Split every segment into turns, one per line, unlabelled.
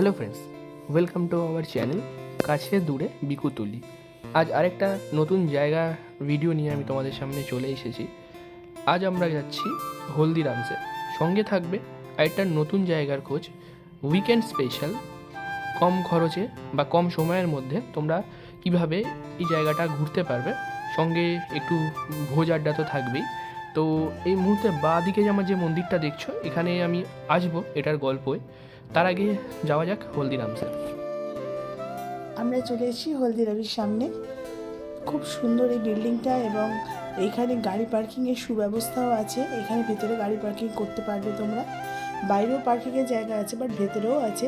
Hello friends, welcome to our channel কাছে দূরে বিকুতুলি। আজ আরেকটা নতুন জায়গা ভিডিও নিয়ে আমি তোমাদের সামনে চলে এসেছি। আজ আমরা যাচ্ছি হলদিরামসে। সঙ্গে থাকবে আরেকটা নতুন জায়গার খোঁজ, উইকেন্ড স্পেশাল। কম খরচে বা কম সময়ের মধ্যে তোমরা কিভাবে এই জায়গাটা ঘুরতে পারবে, সঙ্গে একটু ভোজ আড্ডা তো থাকবেই। তো এই মুহূর্তে বাঁ দিকে আমার যে মন্দিরটা দেখছো, এখানে আমি আসবো এটার গল্পে। তার আগে যাওয়া যাক হলদিরামসে।
আমরা চলে এসেছি হলদিরামের সামনে। খুব সুন্দর এই বিল্ডিংটা, এবং এইখানে গাড়ি পার্কিংয়ের সুব্যবস্থাও আছে। এখানে ভেতরে গাড়ি পার্কিং করতে পারবে তোমরা, বাইরেও পার্কিংয়ের জায়গা আছে, বাট ভেতরেও আছে।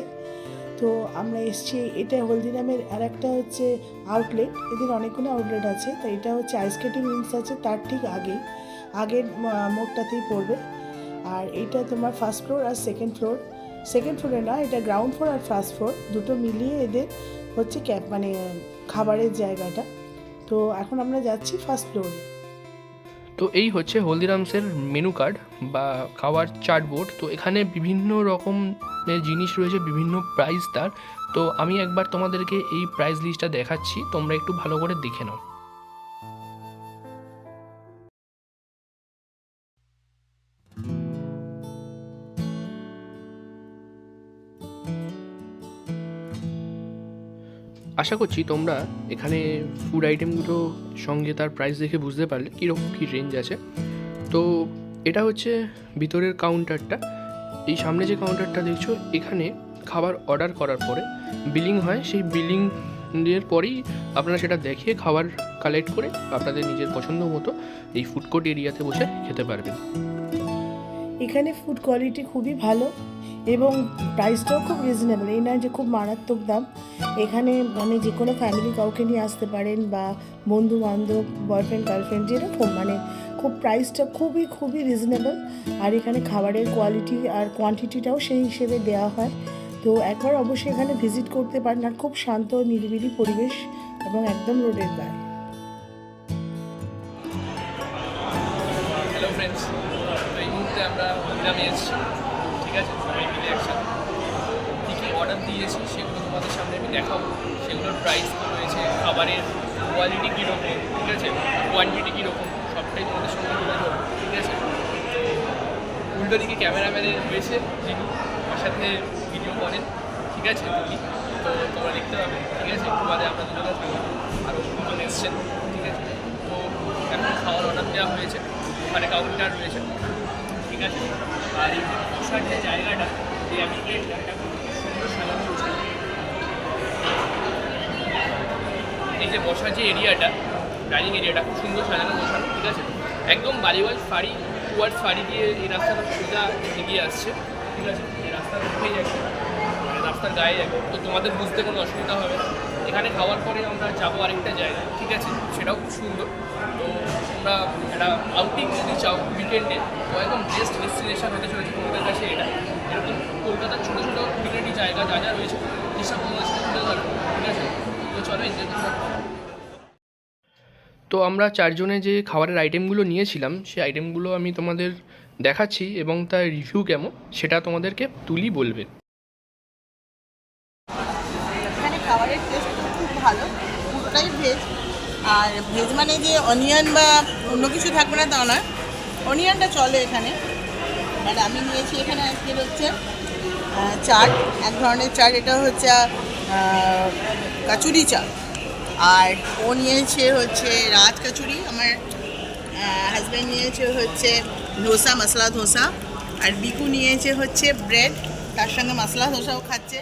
তো আমরা এসেছি, এটা হলদিরামের আর একটা হচ্ছে আউটলেট। এদের অনেকগুলো আউটলেট আছে। তো এটা হচ্ছে আইস স্কেটিং রিংস আছে, তার ঠিক আগের মোড়টাতেই পড়বে। আর এটা তোমার ফার্স্ট ফ্লোর আর সেকেন্ড ফ্লোরে না, এটা গ্রাউন্ড ফ্লোর আর ফার্স্ট ফ্লোর দুটো মিলিয়ে এদের হচ্ছে মানে খাবারের জায়গাটা। তো এখন আমরা যাচ্ছি ফার্স্ট ফ্লোরে।
তো এই হচ্ছে হলদিরামসের মেনু কার্ড বা খাওয়ার চার্ট বোর্ড। তো এখানে বিভিন্ন রকমের জিনিস রয়েছে, বিভিন্ন প্রাইস তার। তো আমি একবার তোমাদেরকে এই প্রাইস লিস্টটা দেখাচ্ছি, তোমরা একটু ভালো করে দেখে নাও। আশা করছি তোমরা এখানে ফুড আইটেমগুলো সঙ্গে তার প্রাইস দেখে বুঝতে পারলে কীরকম কী রেঞ্জ আছে। তো এটা হচ্ছে ভিতরের কাউন্টারটা। এই সামনে যে কাউন্টারটা দেখছো, এখানে খাবার অর্ডার করার পরে বিলিং হয়। সেই বিলিং এর পরেই আপনারা সেটা দেখে খাবার কালেক্ট করে আপনাদের নিজের পছন্দ মতো এই ফুড কোর্ট এরিয়াতে বসে খেতে পারবেন।
এখানে ফুড কোয়ালিটি খুবই ভালো এবং প্রাইসটাও খুব রিজনেবল। এই নয় যে খুব মারাত্মক দাম। এখানে মানে যে কোনো ফ্যামিলি কাউকে নিয়ে আসতে পারেন, বা বন্ধু বান্ধব, বয়ফ্রেন্ড গার্লফ্রেন্ড, যেরকম মানে খুব প্রাইসটা খুবই রিজনেবল। আর এখানে খাবারের কোয়ালিটি আর কোয়ান্টিটিটাও সেই হিসেবে দেওয়া হয়। তো একবার অবশ্যই এখানে ভিজিট করতে পারেন। আর খুব শান্ত নিরিবিলি পরিবেশ এবং একদম রোডের গায়ে।
হ্যালো ফ্রেন্ডস, তো এই মুহূর্তে আমরা হলদিরামে এসেছি। ঠিক আছে, সবাই মিলে একসাথে কী কী অর্ডার দিয়েছি সেগুলো তোমাদের সামনে আমি দেখাবো। সেগুলোর প্রাইস তো রয়েছে, খাবারের কোয়ালিটি কীরকম, ঠিক আছে, কোয়ান্টিটি কীরকম, সবটাই তোমাদের সঙ্গে তুলে ধরবো। ঠিক আছে, তো উল্টো দিকে ক্যামেরাম্যানের রয়েছে যিনি আমার সাথে ভিডিও করেন। ঠিক আছে, তো তোমরা দেখতে পাবে। ঠিক আছে, একটু বাদে আমরা দুজনে থাকবো, আরও দুজন এসছেন। ঠিক আছে, তো এখন খাওয়ার অর্ডার দেওয়া হয়েছে, ওখানে কাউন্টার রয়েছে। ঠিক আছে, আর এই যে বসার যে জায়গাটা, এই অ্যামিকেট এটা খুব সুন্দর সাজানো রয়েছে। এই যে বসার যে এরিয়াটা, ডাইনিং এরিয়াটা খুব সুন্দর সাজানো গোছানো। ঠিক আছে, একদম বালিওয়াল ফাড়ি টুয়ার্ডস ফাড়ি দিয়ে এই রাস্তাটা সোজা এগিয়ে আসছে। ঠিক আছে, এই রাস্তার উঠেই যাবে, মানে রাস্তার গায়ে যাবে, তো তোমাদের বুঝতে কোনো অসুবিধা হবে না। এখানে খাওয়ার পরে আমরা যাবো আরেকটা জায়গায়। ঠিক আছে, সেটাও খুব সুন্দর। তো তোমরা একটা আউটিং যদি চাও উইকেন্ডে, তো একদম বেস্ট ডেস্টিনেশন হতে চলেছে তোমাদের কাছে এটা। এরকম কলকাতার ছোটো ছোটো কমিউনিটি জায়গা যা যা রয়েছে যেসব তোমাদের সাথে তুলে ধরো। ঠিক আছে, তো চলো এনজয় করতে। তো আমরা চারজনে যে খাবারের আইটেমগুলো নিয়েছিলাম, সেই আইটেমগুলো আমি তোমাদের দেখাচ্ছি এবং তার রিভিউ কেমন সেটা তোমাদেরকে তুলি বলবে।
এখানে খাবারের টেস্ট খুব ভালো, পুরোটাই ভেজ। আর ভেজ মানে যে অনিয়ন বা অন্য কিছু থাকবে না তা নয়, অনিয়নটা চলে এখানে। আর আমি নিয়েছি এখানে আজকে হচ্ছে চাট, এক ধরনের চাট। এটা হচ্ছে কাচুরি চাট। আর ও নিয়েছে হচ্ছে রাজ কাচুরি, আমার হাজব্যান্ড নিয়েছে হচ্ছে ধোসা, মশলা ধোসা। আর বিকু নিয়েছে হচ্ছে ব্রেড, তার সঙ্গে মশলা ধোসাও খাচ্ছে।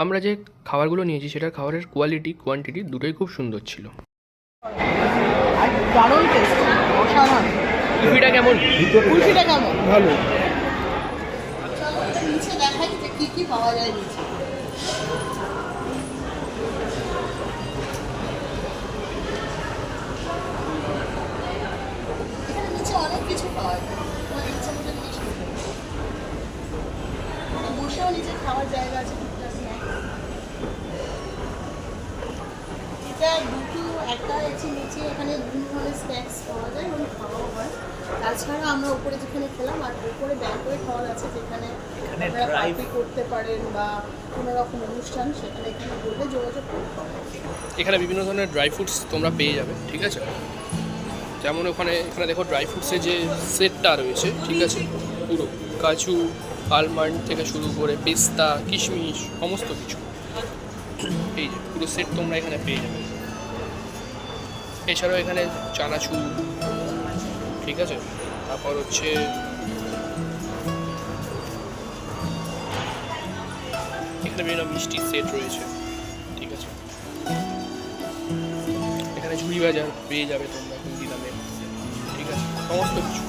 আমরা যে খাবারগুলো নিয়েছি সেটার খাবারের কোয়ালিটি কোয়ান্টিটি দুটোই খুব সুন্দর ছিল।
আর দারুণ টেস্ট, অসাধারণ।
কুলফিটা কেমন?
কুলফিটা কেমন?
ভালো।
চলো নিচে দেখাই যে কী কী পাওয়া যায় নিচে। এখানে নিচে অনেক কিছু পাওয়া যায়, তোমার ইচ্ছা মতো জিনিস নিতে পারো। বসেও নিচে খাওয়ার জায়গা আছে, টুকটাক স্ন্যাক্স। এটা দুটো একটা হচ্ছে নিচে এখানে বিভিন্ন ধরনের স্ন্যাক্স পাওয়া যায় এবং খাওয়াও হয়। তাছাড়া আমরা উপরে যেখানে খেলাম আর উপরে ব্যাংকোয়েট হল আছে যেখানে আপনারা পার্টি করতে পারেন বা কোনো রকম অনুষ্ঠান সেখানে এখানে বললে যোগাযোগ করতে পারেন।
এখানে বিভিন্ন ধরনের ড্রাই ফ্রুটস তোমরা পেয়ে যাবে, ঠিক আছে। যেমন এখানে দেখো ড্রাই ফ্রুটসের যে সেটটা রয়েছে, ঠিক আছে, পুরো কাজু আলমন্ড থেকে শুরু করে পেস্তা কিশমিশ সমস্ত কিছু এই যে পুরো সেট তোমরা এখানে পেয়ে যাবে। এছাড়াও এখানে চানাচুর, ঠিক আছে, তারপর হচ্ছে এখানে বিভিন্ন মিষ্টির সেট রয়েছে, ঠিক আছে। এখানে ঝুড়ি বাজার পেয়ে যাবে তোমরা হিন্দি নামে, ঠিক আছে, সমস্ত কিছু।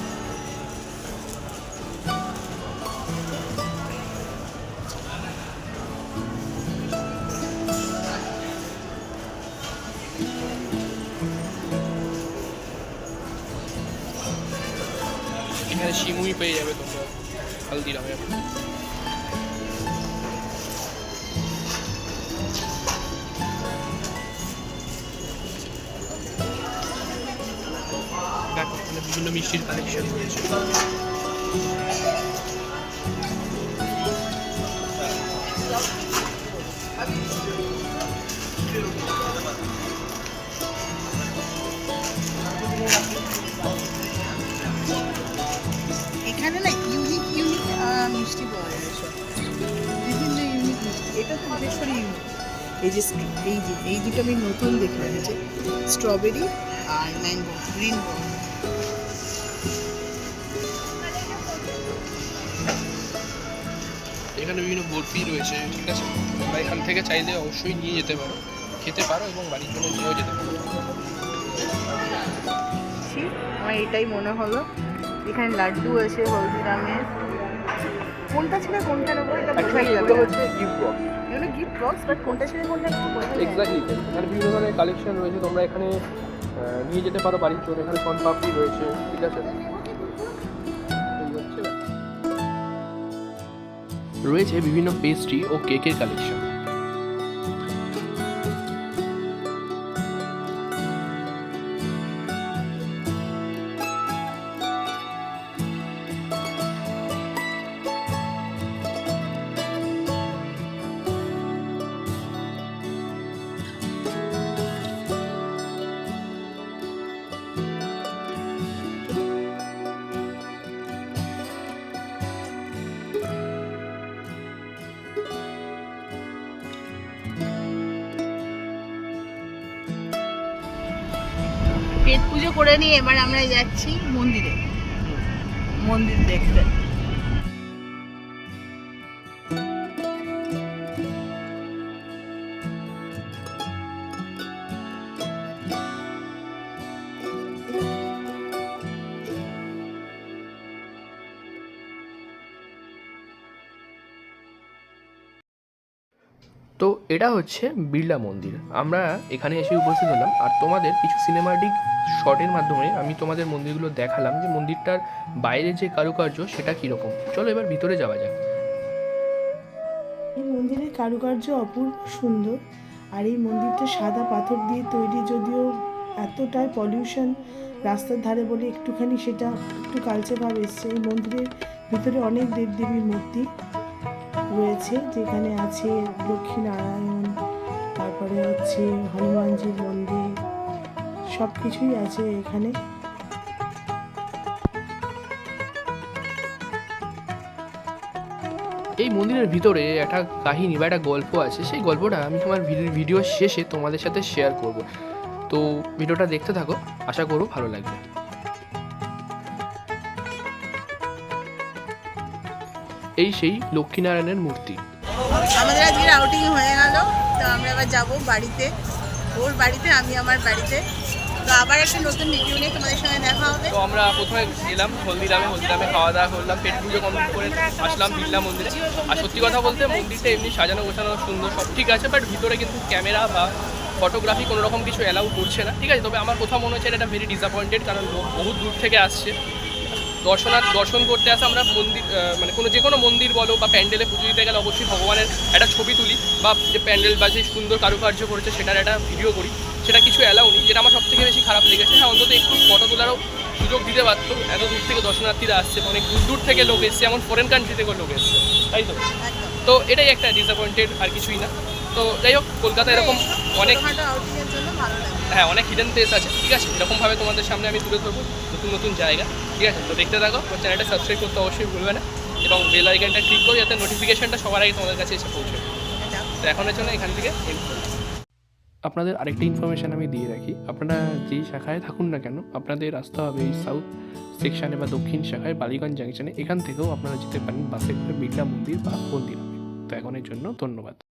এখানে শিমুই পেয়ে যাবে তোমরা হলদিরামে। দেখো এখানে বিভিন্ন মিষ্টির কালেকশন রয়েছে।
এখানে না ইউনিক মিষ্টি পাওয়া যায় সব, বিভিন্ন ইউনিক মিষ্টি। এটা তো বিশেষ করে ইউনিক। এই দুটো আমি নতুন দেখলাম, এই যে স্ট্রবেরি আর ম্যাঙ্গো গ্রিন।
এখানে বিভিন্ন বরফি রয়েছে, ঠিক আছে, তোমরা এখান থেকে চাইলে অবশ্যই নিয়ে যেতে পারো, খেতে পারো এবং বাড়ির জন্য নিয়েও যেতে পারো।
আমার এটাই মনে হলো। এখানে লাড্ডু আছে হলদিরামের। কোনটা ছেড়ে কোনটার উপর এটা বোঝাই যাবে।
হচ্ছে গিফট বক্স,
এগুলো গিফট বক্স, বাট কোনটা ছেড়ে কোনটা বোঝাই যাবে।
এক্স্যাক্টলি। এখানে বিভিন্ন ধরনের কালেকশন রয়েছে, তোমরা এখানে নিয়ে যেতে পারো বাড়ির জন্য। এখানে শনপাপড়ি রয়েছে, ঠিক আছে। রয়েছে বিভিন্ন পেস্ট্রি ও কেকের কালেকশন।
পেট পুজো করে নিয়ে এবার আমরা যাচ্ছি মন্দিরে, মন্দির দেখতে।
তো এটা হচ্ছে বিড়লা মন্দির। আমরা এখানে এসে উপস্থিত হলাম আর তোমাদের কিছু সিনেমাটিক শটের মাধ্যমে আমি তোমাদের মন্দিরগুলো দেখালাম যে মন্দিরটার বাইরে যে কারুকার্য সেটা কীরকম। চলো এবার ভিতরে যাওয়া যাক।
এই মন্দিরের কারুকার্য অপূর্ব সুন্দর। আর এই মন্দিরটা সাদা পাথর দিয়ে তৈরি, যদিও এতটাই পলিউশন রাস্তার ধারে বলে একটুখানি সেটা একটু কালচে ভাব এসছে। এই মন্দিরের ভিতরে অনেক দেবদেবীর মূর্তি রয়েছে, যেখানে আছে লক্ষ্মীনারায়ণ, তারপরে হচ্ছে হনুমানজির মন্দির, সব কিছুই আছে এখানে।
এই মন্দিরের ভিতরে একটা কাহিনী বা একটা গল্প আছে, সেই গল্পটা আমি তোমার ভিডিও শেষে তোমাদের সাথে শেয়ার করব। তো ভিডিওটা দেখতে থাকো, আশা করব ভালো লাগবে। এই সেই লক্ষ্মীনারায়ণের মূর্তি।
আমাদের আজকের আউটিং হয়ে গেল, তো আমরা এবার যাবো বাড়িতে, ওর বাড়িতে, আমি আমার বাড়িতে। তো আবার একটা নতুন ভিডিও নিয়ে তোমাদের সঙ্গে দেখা হবে।
তো আমরা প্রথমে গেলাম হলদিরামে খাওয়া দাওয়া করলাম, পেট পুজো কমপ্লিট করে আসলাম বিড়লা মন্দিরে। আর সত্যি কথা বলতে মন্দিরটা এমনি সাজানো গোছানো সুন্দর সব ঠিক আছে, বাট ভিতরে কিন্তু ক্যামেরা বা ফটোগ্রাফি কোনো রকম কিছু অ্যালাউ করছে না, ঠিক আছে। তবে আমার কোথাও মনে হচ্ছে এটা ভেরি ডিসঅ্যাপয়েন্টেড, কারণ লোক বহু দূর থেকে আসছে দর্শন করতে আসে। আমরা মন্দির মানে যে কোনো মন্দির বলো বা প্যান্ডেলে পুজো দিতে গেলে অবশ্যই ভগবানের একটা ছবি তুলি বা যে প্যান্ডেল বা যে সুন্দর কারুকার্য করেছে সেটার একটা ভিডিও করি, সেটা কিছু অ্যালাউ নেই, যেটা আমার সব থেকে বেশি খারাপ লেগেছে। হ্যাঁ, অন্তত একটু ফটো তোলারও সুযোগ দিতে পারতো। এত দূর থেকে দর্শনার্থীরা আসছে, অনেক দূর দূর থেকে লোক এসছে, এমন ফরেন কান্ট্রি থেকেও লোক এসছে, তাই তো?
একদম।
তো এটাই একটা ডিসঅ্যাপয়েন্টেড, আর কিছুই না। তো যাই হোক, কলকাতা এরকম অনেক,
ছোটখাটো আউটিংয়ের জন্য ভালো লাগে।
হ্যাঁ, অনেক হিডেন প্লেস আছে, ঠিক আছে? এরকমভাবে তোমাদের সামনে আমি তুলে ধরবো নতুন নতুন জায়গা, ঠিক আছে? তো দেখতে থাকো, আমার চ্যানেলটা সাবস্ক্রাইব করতে অবশ্যই ভুলবে না, এবং বেল আইকনটা ক্লিক করো যাতে নোটিফিকেশনটা সবার আগে তোমাদের কাছে এসে পৌঁছে।
এটা
তো এখনের জন্য এখান থেকে end করলাম। আপনাদের আরেকটা ইনফরমেশান আমি দিয়ে রাখি, আপনারা যেই শাখায় থাকুন না কেন, আপনাদের আসতে হবে এই সাউথ সেকশানে বা দক্ষিণ শাখায় বালিগঞ্জ জাংশনে। এখান থেকেও আপনারা যেতে পারেন বাসে করে বিড়লা মন্দির বা মন্দির হবে। তো এখনের জন্য ধন্যবাদ।